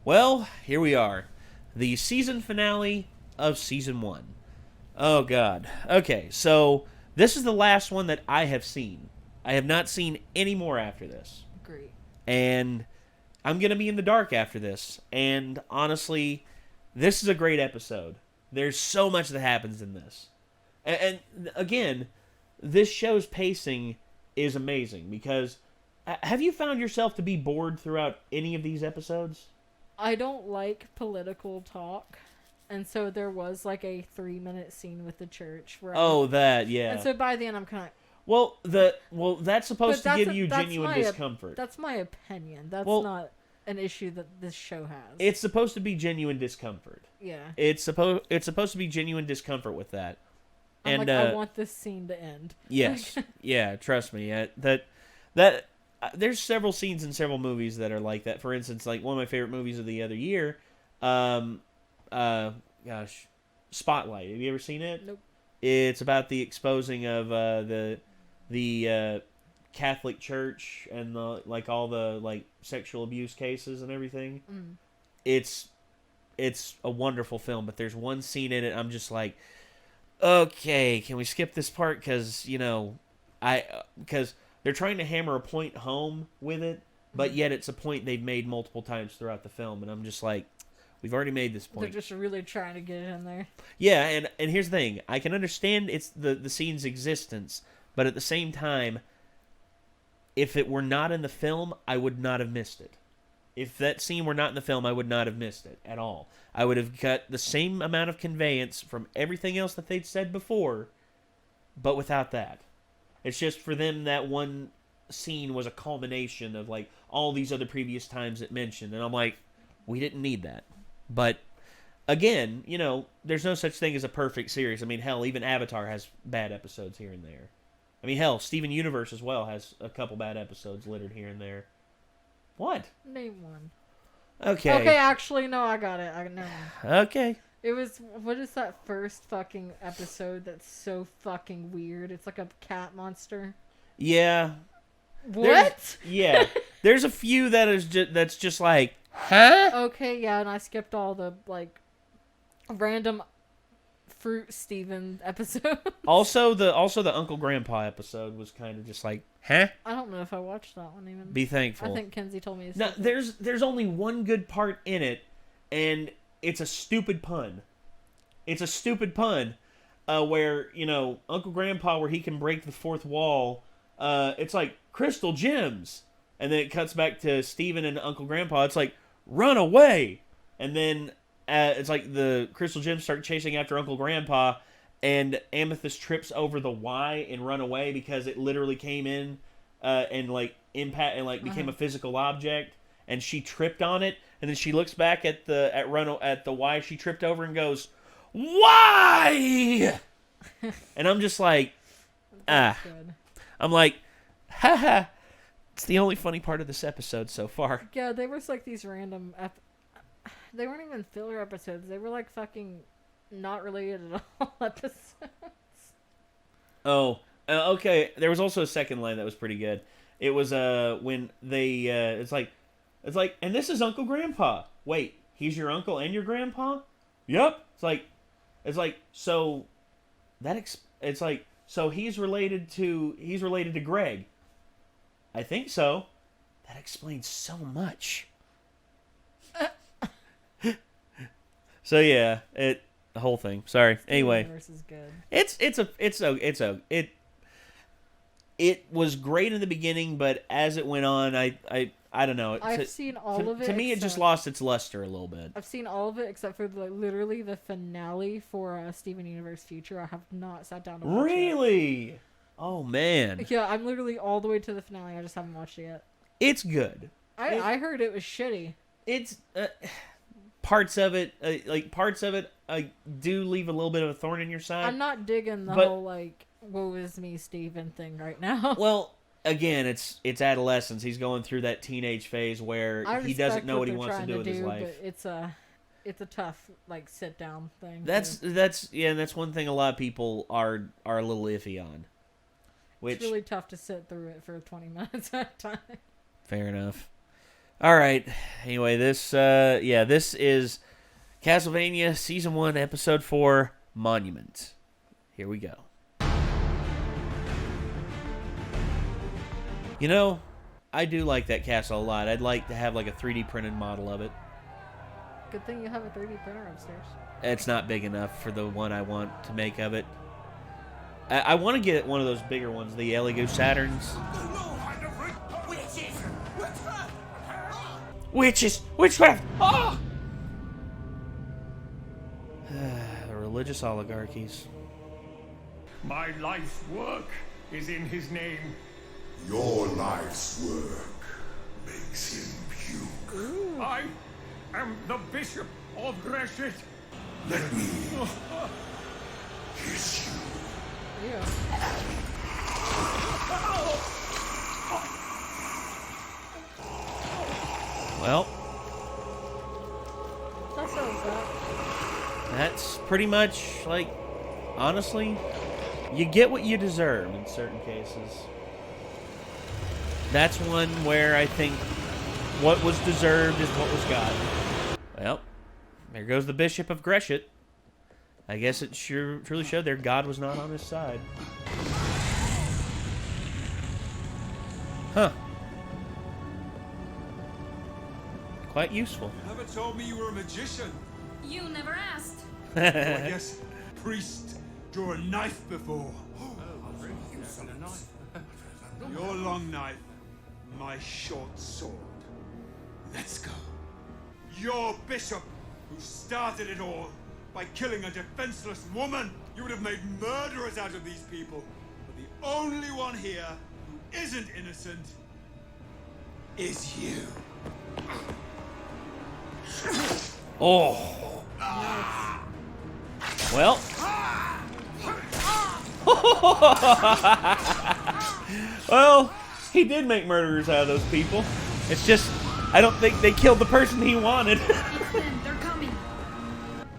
Well, here we are. The season finale of season 1. Oh, God. Okay, so this is the last one that I have seen. I have not seen any more after this. Great. And I'm going to be in the dark after this. And honestly, this is a great episode. There's so much that happens in this. And again, this show's pacing is amazing because have you found yourself to be bored throughout any of these episodes? I don't like political talk. And so there was like a 3-minute scene with the church where Yeah. And so by the end I'm kind of that's supposed to give you genuine discomfort. That's my opinion. That's not an issue that this show has. It's supposed to be genuine discomfort. Yeah. It's supposed to be genuine discomfort with that. I want this scene to end. Yes. Yeah, trust me. There's several scenes in several movies that are like that. For instance, like one of my favorite movies of the other year, Spotlight. Have you ever seen it? Nope. It's about the exposing of the Catholic Church and all the sexual abuse cases and everything. Mm. It's a wonderful film, but there's one scene in it I'm just like, okay, can we skip this part because they're trying to hammer a point home with it, but yet it's a point they've made multiple times throughout the film, and I'm just like, we've already made this point. They're just really trying to get it in there. Yeah, and here's the thing. I can understand it's the scene's existence, but at the same time, if it were not in the film, I would not have missed it. If that scene were not in the film, I would not have missed it at all. I would have got the same amount of conveyance from everything else that they'd said before, but without that. It's just for them that one scene was a culmination of all these other previous times it mentioned, and I'm like, we didn't need that. But again, there's no such thing as a perfect series. I mean, hell, even Avatar has bad episodes here and there. I mean, hell, Steven Universe as well has a couple bad episodes littered here and there. What? Name one. Okay. Okay, actually, no, I got it. I know. Okay. It was, what is that first fucking episode that's so fucking weird? It's like a cat monster. Yeah. What? There's a few that's just like, huh? Okay, yeah, and I skipped all the, random Fruit Steven episodes. Also the Uncle Grandpa episode was kind of just like, huh? I don't know if I watched that one even. Be thankful. I think Kenzie told me to No, there's only one good part in it, and it's a stupid pun. It's a stupid pun, where, Uncle Grandpa, where he can break the fourth wall, it's like, crystal gems. And then it cuts back to Steven and Uncle Grandpa. It's like, run away. And then it's like the crystal gems start chasing after Uncle Grandpa, and Amethyst trips over the Y and run away because it literally came in and impact and became a physical object, and she tripped on it, and then she looks back at the Y she tripped over and goes, "Why?" And I'm just like, good. I'm like, haha. It's the only funny part of this episode so far. Yeah, they were these random they weren't even filler episodes. They were fucking not related at all episodes. Oh, okay. There was also a second line that was pretty good. It was when they it's like, and this is Uncle Grandpa. Wait, he's your uncle and your grandpa? Yep. It's like so it's like so he's related to Greg. I think so. That explains so much. So yeah, the whole thing. Sorry. Anyway, is good. It was great in the beginning, but as it went on, I don't know. I've seen all of it. To me, it just lost its luster a little bit. I've seen all of it except for literally the finale for Steven Universe Future. I have not sat down to watch it. Really? Oh man. Yeah, I'm literally all the way to the finale. I just haven't watched it yet. It's good. I heard it was shitty. It's parts of it do leave a little bit of a thorn in your side. I'm not digging the whole woe is me Steven thing right now. Well, again, it's adolescence. He's going through that teenage phase where he doesn't know what he wants to do with his life. But it's a tough sit down thing. That's one thing a lot of people are a little iffy on. It's really tough to sit through it for 20 minutes at a time. Fair enough. All right. Anyway, this this is Castlevania Season 1, Episode 4, Monument. Here we go. You know, I do like that castle a lot. I'd like to have like a 3D printed model of it. Good thing you have a 3D printer upstairs. It's not big enough for the one I want to make of it. I want to get one of those bigger ones, the Eligo Saturns. Witches! Witchcraft! Ah! The religious oligarchies. My life's work is in his name. Your life's work makes him puke. Ooh. I am the Bishop of Greshit. Let me kiss you. Yeah. Well, That sounds that. that's pretty much, like, honestly, you get what you deserve in certain cases. That's one where I think what was deserved is what was got. Well, there goes the Bishop of Greshit. I guess it sure truly showed their God was not on his side. Huh. Quite useful. You never told me you were a magician. You never asked. I guess priest drew a knife before. Your long knife, my short sword. Let's go. Your bishop, who started it all by killing a defenseless woman. You would have made murderers out of these people. But the only one here who isn't innocent is you. Oh. Well. Well, he did make murderers out of those people. It's just, I don't think they killed the person he wanted. It's them. They're coming.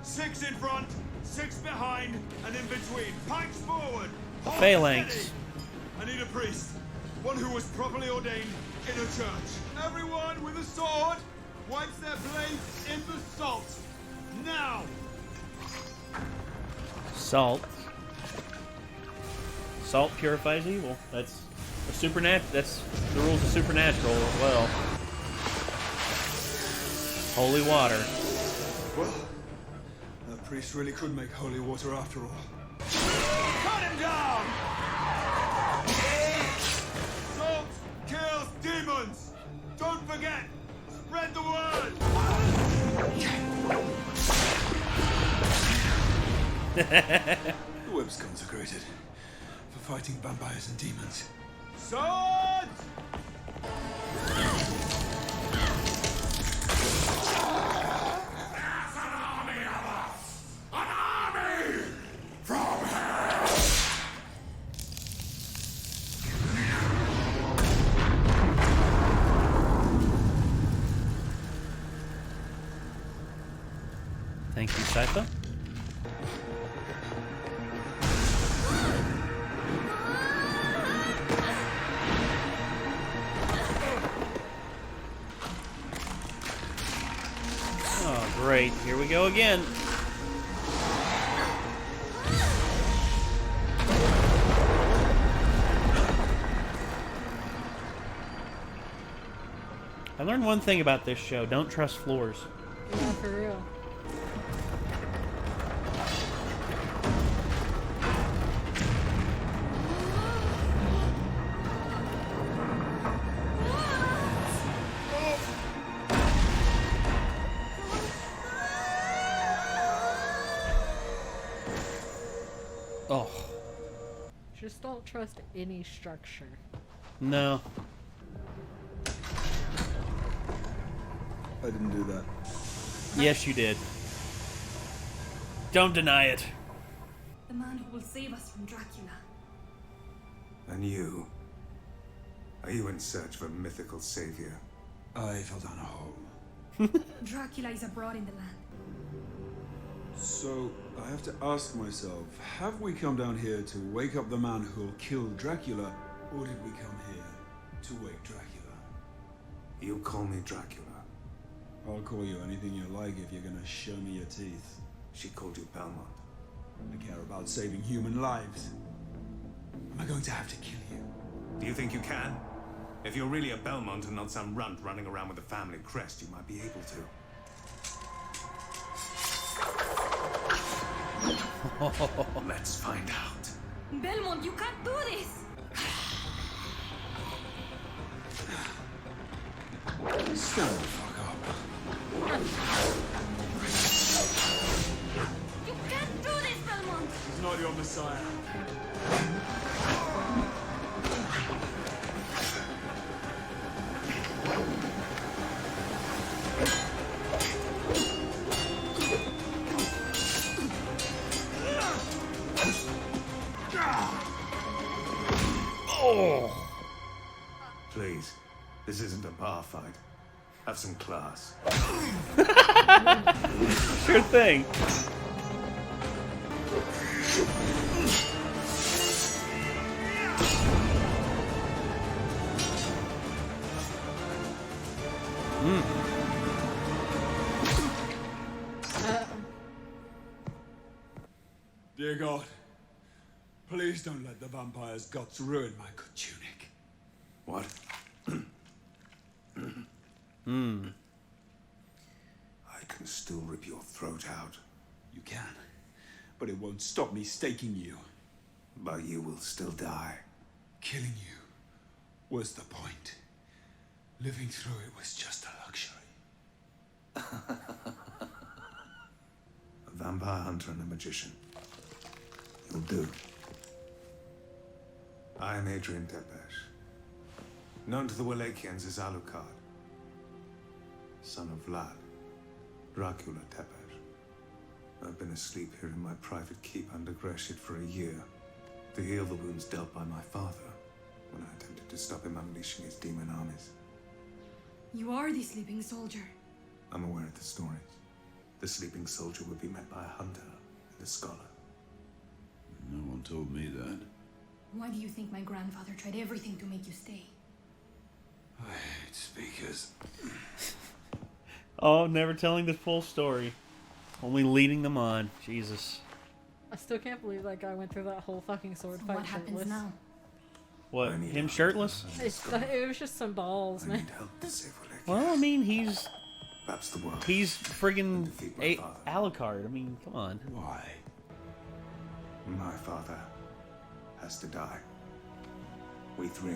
6 in front, 6 behind, and in between. Pikes forward. Hold Phalanx. steady. I need a priest. One who was properly ordained in a church. Everyone with a sword wipes their blades in the salt. Now! Salt. Salt purifies evil. That's a supernatural. That's the rules of supernatural as well. Holy water. Well, that priest really could make holy water after all. Cut him down! Salt kills demons! Don't forget! Spread the word! The web's consecrated for fighting vampires and demons. Swords! Thank you, Cypher. Oh, great. Here we go again. I learned one thing about this show. Don't trust floors. Yeah, for real. Oh, Just don't trust any structure. no. I didn't do that. Yes, you did. Don't deny it. The man who will save us from Dracula. And you? Are you in search of a mythical savior? I fell down a hole. Dracula is abroad in the land. So, I have to ask myself, have we come down here to wake up the man who'll kill Dracula, or did we come here to wake Dracula? You call me Dracula. I'll call you anything you like if you're gonna show me your teeth. She called you Belmont. I care about saving human lives. Am I going to have to kill you? Do you think you can? If you're really a Belmont and not some runt running around with a family crest, you might be able to. Let's find out. Belmont, you can't do this! Shut the fuck up. You can't do this, Belmont! He's not your messiah. Please, this isn't a bar fight. Have some class. Sure thing. Dear God, please don't let the vampire's guts ruin my good tunic. What? I can still rip your throat out, You can, but it won't stop me staking you. but you will still die. Killing you was the point. Living through it was just a luxury. A vampire hunter and a magician. You'll do. I am Adrian Tepesh, known to the Wallachians as Alucard, son of Vlad, Dracula Tepesh. I've been asleep here in my private keep under Greshit for a year to heal the wounds dealt by my father when I attempted to stop him unleashing his demon armies. You are the sleeping soldier. I'm aware of the stories. The sleeping soldier would be met by a hunter and a scholar. No one told me that. Why do you think my grandfather tried everything to make you stay? I hate speakers. Oh, never telling the full story. Only leading them on. Jesus. I still can't believe that guy went through that whole fucking sword So fight what happens shirtless. now? What, I need him help. shirtless? It was just some balls, I man. need help to save Wallachians. Well, I mean, he's Perhaps the world. friggin' Defeat my father. Alucard. I mean, come on. Why? My father has to die. We three.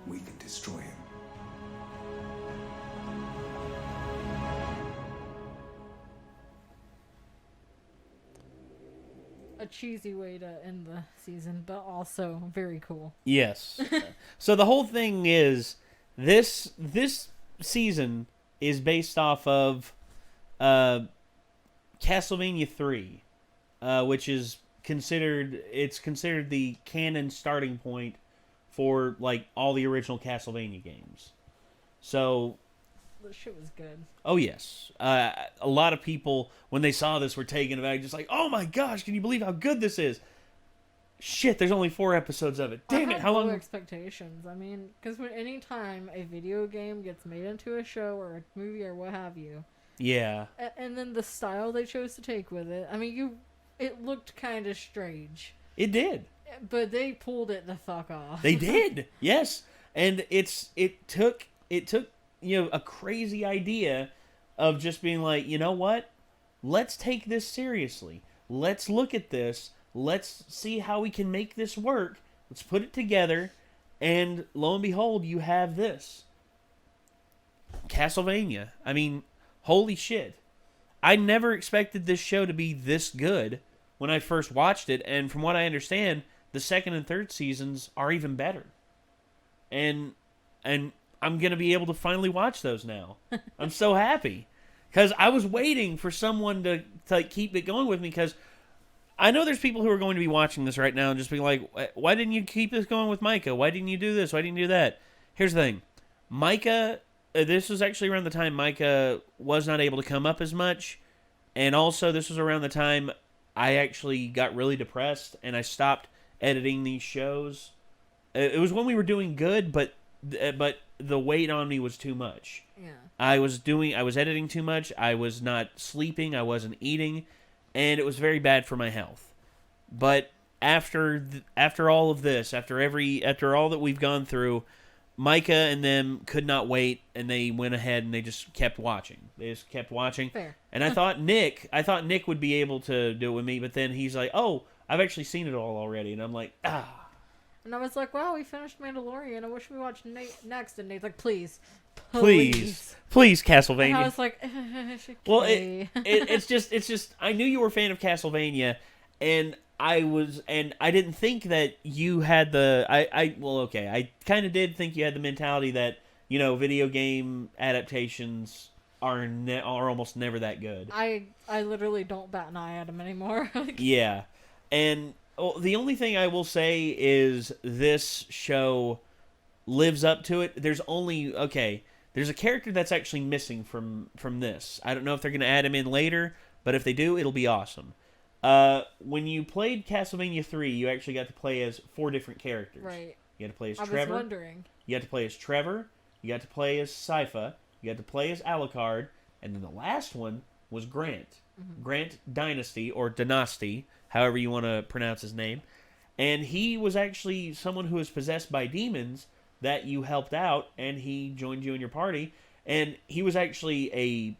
We can destroy him. A cheesy way to end the season, but also very cool. Yes. So the whole thing is this season is based off of Castlevania 3, which is considered the canon starting point for like all the original Castlevania games. So The shit was good. oh yes, a lot of people when they saw this were taken aback, just like, oh my gosh, can you believe how good this is? Shit, there's only 4 episodes of it. Damn I it, had how low long? expectations. I mean, because any time a video game gets made into a show or a movie or what have you, Yeah, and then the style they chose to take with it, I mean, it looked kind of strange, it did. but they pulled it the fuck off. They did, yes, and it took a crazy idea of just being like, you know what? Let's take this seriously. Let's look at this. Let's see how we can make this work. Let's put it together, and lo and behold, you have this Castlevania. I mean, holy shit! I never expected this show to be this good when I first watched it, and from what I understand, the second and third seasons are even better. And I'm going to be able to finally watch those now. I'm so happy. Because I was waiting for someone to keep it going with me, because I know there's people who are going to be watching this right now and just be like, why didn't you keep this going with Micah? Why didn't you do this? Why didn't you do that? Here's the thing. Micah, this was actually around the time Micah was not able to come up as much. And also, this was around the time I actually got really depressed and I stopped editing these shows. It was when we were doing good, but but the weight on me was too much. Yeah. I was editing too much. I was not sleeping. I wasn't eating, and it was very bad for my health. But after all of this, after all that we've gone through, Micah and them could not wait, and they went ahead and they just kept watching. They just kept watching. Fair. And I thought Nick would be able to do it with me, but then he's like, "Oh, I've actually seen it all already," and I'm like, "Ah." And I was like, "Wow, we finished Mandalorian. I wish we watched next." And Nate's like, "Please, Please, Castlevania." And I was like, well, it's just I knew you were a fan of Castlevania, and I didn't think that you had I kind of did think you had the mentality that, video game adaptations are almost never that good. I literally don't bat an eye at them anymore. Yeah. And the only thing I will say is this show lives up to it. There's a character that's actually missing from this. I don't know if they're going to add him in later, but if they do, it'll be awesome. When you played Castlevania 3, you actually got to play as 4 different characters. Right. You got to play as I Trevor. was wondering. You got to play as Trevor. You got to play as Sypha. You got to play as Alucard. And then the last one was Grant. Mm-hmm. Grant Dynasty, or Dynasty, however you want to pronounce his name. And he was actually someone who was possessed by demons that you helped out, and he joined you in your party. And he was actually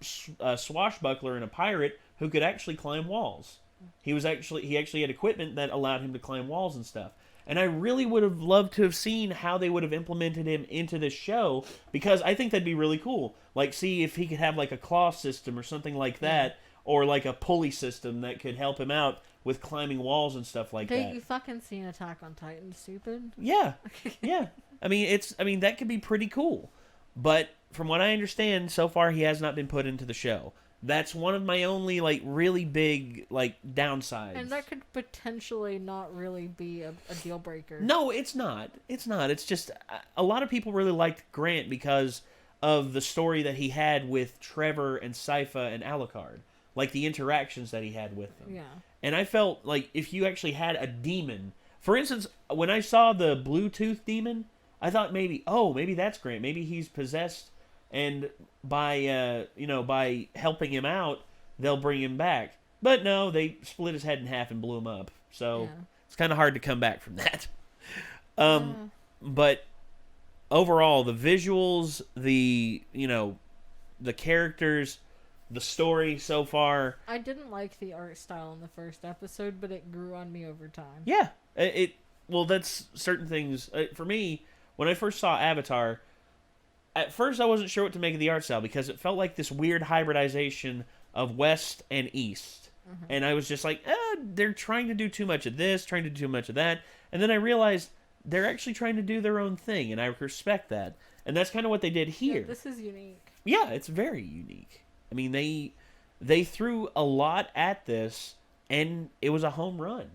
a swashbuckler and a pirate who could actually climb walls. He actually had equipment that allowed him to climb walls and stuff. And I really would have loved to have seen how they would have implemented him into this show, because I think that'd be really cool. Like, see if he could have like a claw system or something like that, or like a pulley system that could help him out with climbing walls and stuff like that. You fucking seen Attack on Titan, stupid? Yeah, yeah. I mean that could be pretty cool. But from what I understand, so far he has not been put into the show. That's one of my only, really big, downsides. And that could potentially not really be a deal breaker. No, it's not. It's not. It's just, a lot of people really liked Grant because of the story that he had with Trevor and Sypha and Alucard. Like, the interactions that he had with them. Yeah. And I felt like if you actually had a demon... For instance, when I saw the Bluetooth demon, I thought maybe that's Grant. Maybe he's possessed... And by helping him out, they'll bring him back. But no, they split his head in half and blew him up. So it's kind of hard to come back from that. But overall, the visuals, the characters, the story so far. I didn't like the art style in the first episode, but it grew on me over time. Yeah, that's certain things. For me, when I first saw Avatar, at first I wasn't sure what to make of the art style because it felt like this weird hybridization of West and East. Mm-hmm. And I was just like, they're trying to do too much of this, trying to do too much of that. And then I realized they're actually trying to do their own thing, and I respect that. And that's kind of what they did here. Yeah, this is unique. Yeah, it's very unique. I mean, they threw a lot at this, and it was a home run.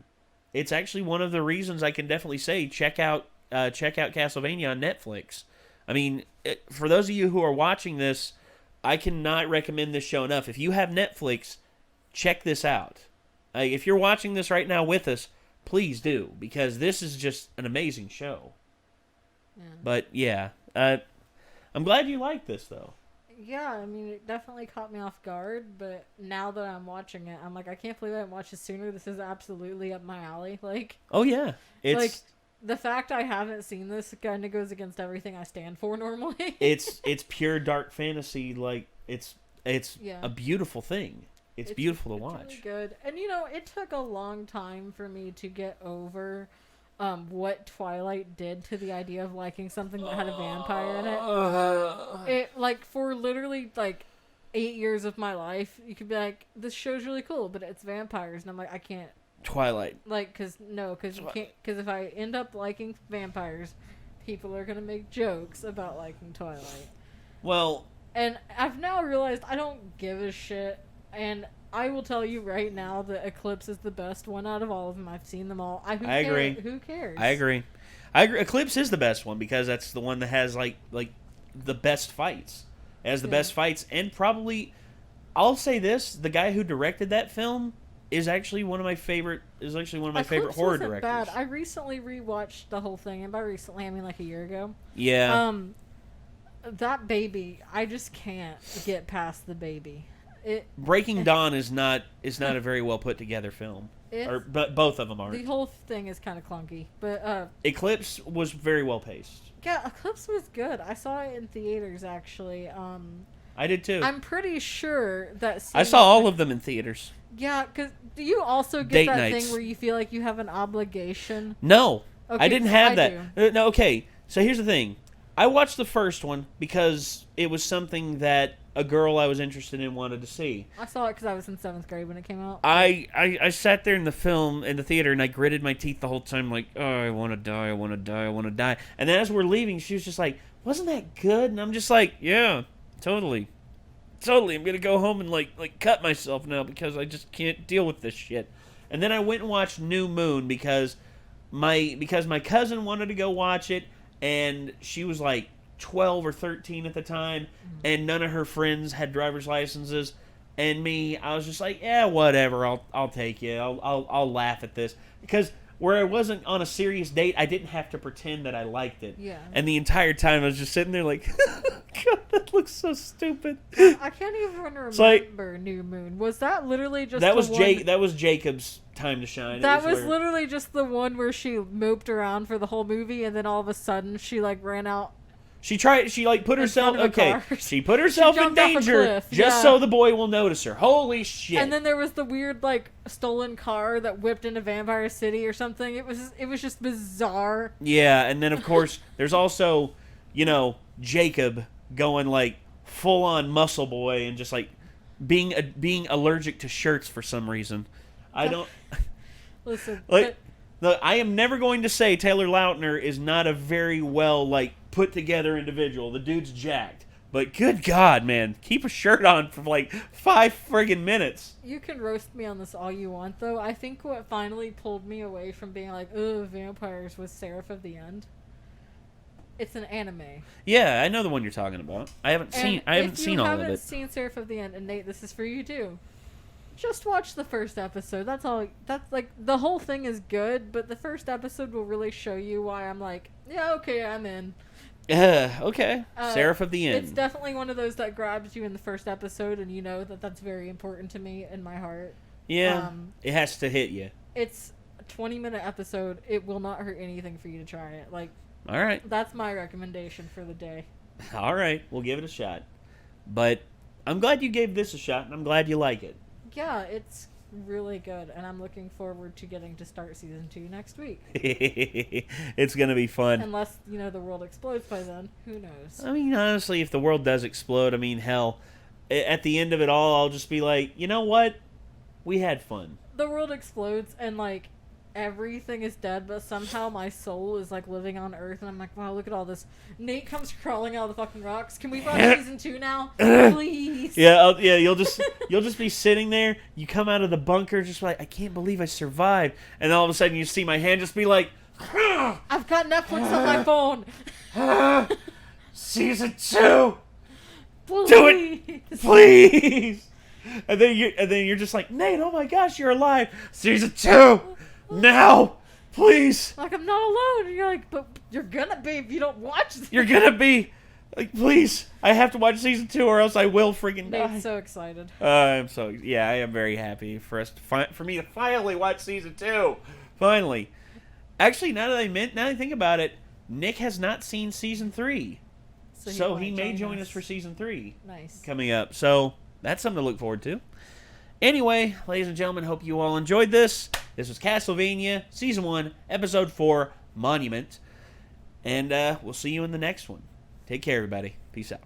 It's actually one of the reasons I can definitely say check out Castlevania on Netflix. I mean, for those of you who are watching this, I cannot recommend this show enough. If you have Netflix, check this out. If you're watching this right now with us, please do, because this is just an amazing show. Yeah. But yeah, I'm glad you like this, though. Yeah, I mean, it definitely caught me off guard, but now that I'm watching it, I'm like, I can't believe I didn't watch this sooner. This is absolutely up my alley. Oh yeah, it's the fact I haven't seen this kind of goes against everything I stand for normally. it's pure dark fantasy. It's a beautiful thing. It's beautiful to watch. Really good, and it took a long time for me to get over what Twilight did to the idea of liking something that had a vampire in it. For literally 8 years of my life, you could be like, this show's really cool, but it's vampires, and I'm like, I can't. Twilight. Because you can't. Because if I end up liking vampires, people are gonna make jokes about liking Twilight. Well, and I've now realized I don't give a shit, and I will tell you right now that Eclipse is the best one out of all of them. I've seen them all. I agree. Who cares? I agree. Eclipse is the best one because that's the one that has the best fights. It has the best fights, and probably, I'll say this: the guy who directed that film is actually one of my favorite. Eclipse horror wasn't directors. bad. I recently rewatched the whole thing, and by recently I mean like a year ago. Yeah. That baby, I just can't get past the baby. Breaking Dawn is not a very well put together film. But both of them aren't. The whole thing is kind of clunky, but Eclipse was very well paced. Yeah, Eclipse was good. I saw it in theaters actually. I did too. I'm pretty sure that I saw all of them in theaters. Yeah, because do you also get Date that nights. thing where you feel like you have an obligation? No, Okay, I didn't have I that. do. No, okay. So here's the thing. I watched the first one because it was something that a girl I was interested in wanted to see. I saw it because I was in 7th grade when it came out. I sat there in the theater, and I gritted my teeth the whole time like, oh, I want to die, I want to die, I want to die. And then as we're leaving, she was just like, wasn't that good? And I'm just like, yeah, totally. I'm going to go home and like cut myself now because I just can't deal with this shit. And then I went and watched New Moon because my cousin wanted to go watch it, and she was like 12 or 13 at the time, and none of her friends had driver's licenses, and me, I was just like, yeah, whatever, I'll take you, I'll laugh at this, because where I wasn't on a serious date, I didn't have to pretend that I liked it. Yeah. And the entire time I was just sitting there like, God, that looks so stupid. I can't even remember like, New Moon. Was that literally just that the was one... That was Jacob's time to shine. That was literally just the one where she moped around for the whole movie, and then all of a sudden she like ran out. She put herself, she put herself in jumped off a danger cliff, just yeah. so the boy will notice her. Holy shit. And then there was the weird like stolen car that whipped into Vampire City or something. It was just bizarre. Yeah, and then of course there's also, Jacob going like full on muscle boy and just like being allergic to shirts for some reason. I don't Listen, like I am never going to say Taylor Lautner is not a very well put together individual. The dude's jacked. But good God, man, keep a shirt on for like 5 friggin' minutes. you can roast me on this all you want, though. I think what finally pulled me away from being like, "Ugh, vampires," was Seraph of the End. It's an anime. Yeah, I know the one you're talking about. I haven't seen all of it. If you haven't seen Seraph of the End, and Nate, this is for you too. Just watch the first episode. That's all. That's like the whole thing is good, but the first episode will really show you why I'm like, yeah, okay, I'm in. Okay. Seraph of the End. It's definitely one of those that grabs you in the first episode, and you know that's very important to me in my heart. Yeah, it has to hit you. It's a 20-minute episode. It will not hurt anything for you to try it. Like, all right. That's my recommendation for the day. All right, we'll give it a shot. But I'm glad you gave this a shot, and I'm glad you like it. Yeah, it's really good, and I'm looking forward to getting to start season 2 next week. It's gonna be fun. Unless, the world explodes by then. Who knows? I mean, honestly, if the world does explode, I mean, hell, at the end of it all, I'll just be like, you know what? We had fun. The world explodes, and, everything is dead, but somehow my soul is, living on Earth, and I'm like, wow, look at all this. Nate comes crawling out of the fucking rocks. Can we watch season 2 now? Please. Yeah, you'll just be sitting there. You come out of the bunker, just like, I can't believe I survived. And all of a sudden, you see my hand just be like, I've got Netflix on my phone. Season 2. Please. Do it, please. And then you're just like, Nate, oh my gosh, you're alive. Season 2. Now, please. Like, I'm not alone. And you're like, but you're gonna be if you don't watch this. You're gonna be. Like, please. I have to watch season 2 or else I will freaking die. Nate's so excited. I am very happy for me to finally watch season 2. Finally. Actually, now that I think about it, Nick has not seen season 3. So he may join us for season 3. Nice. Coming up. So that's something to look forward to. Anyway, ladies and gentlemen, hope you all enjoyed this. This was Castlevania, Season 1, Episode 4, Monument. And we'll see you in the next one. Take care, everybody. Peace out.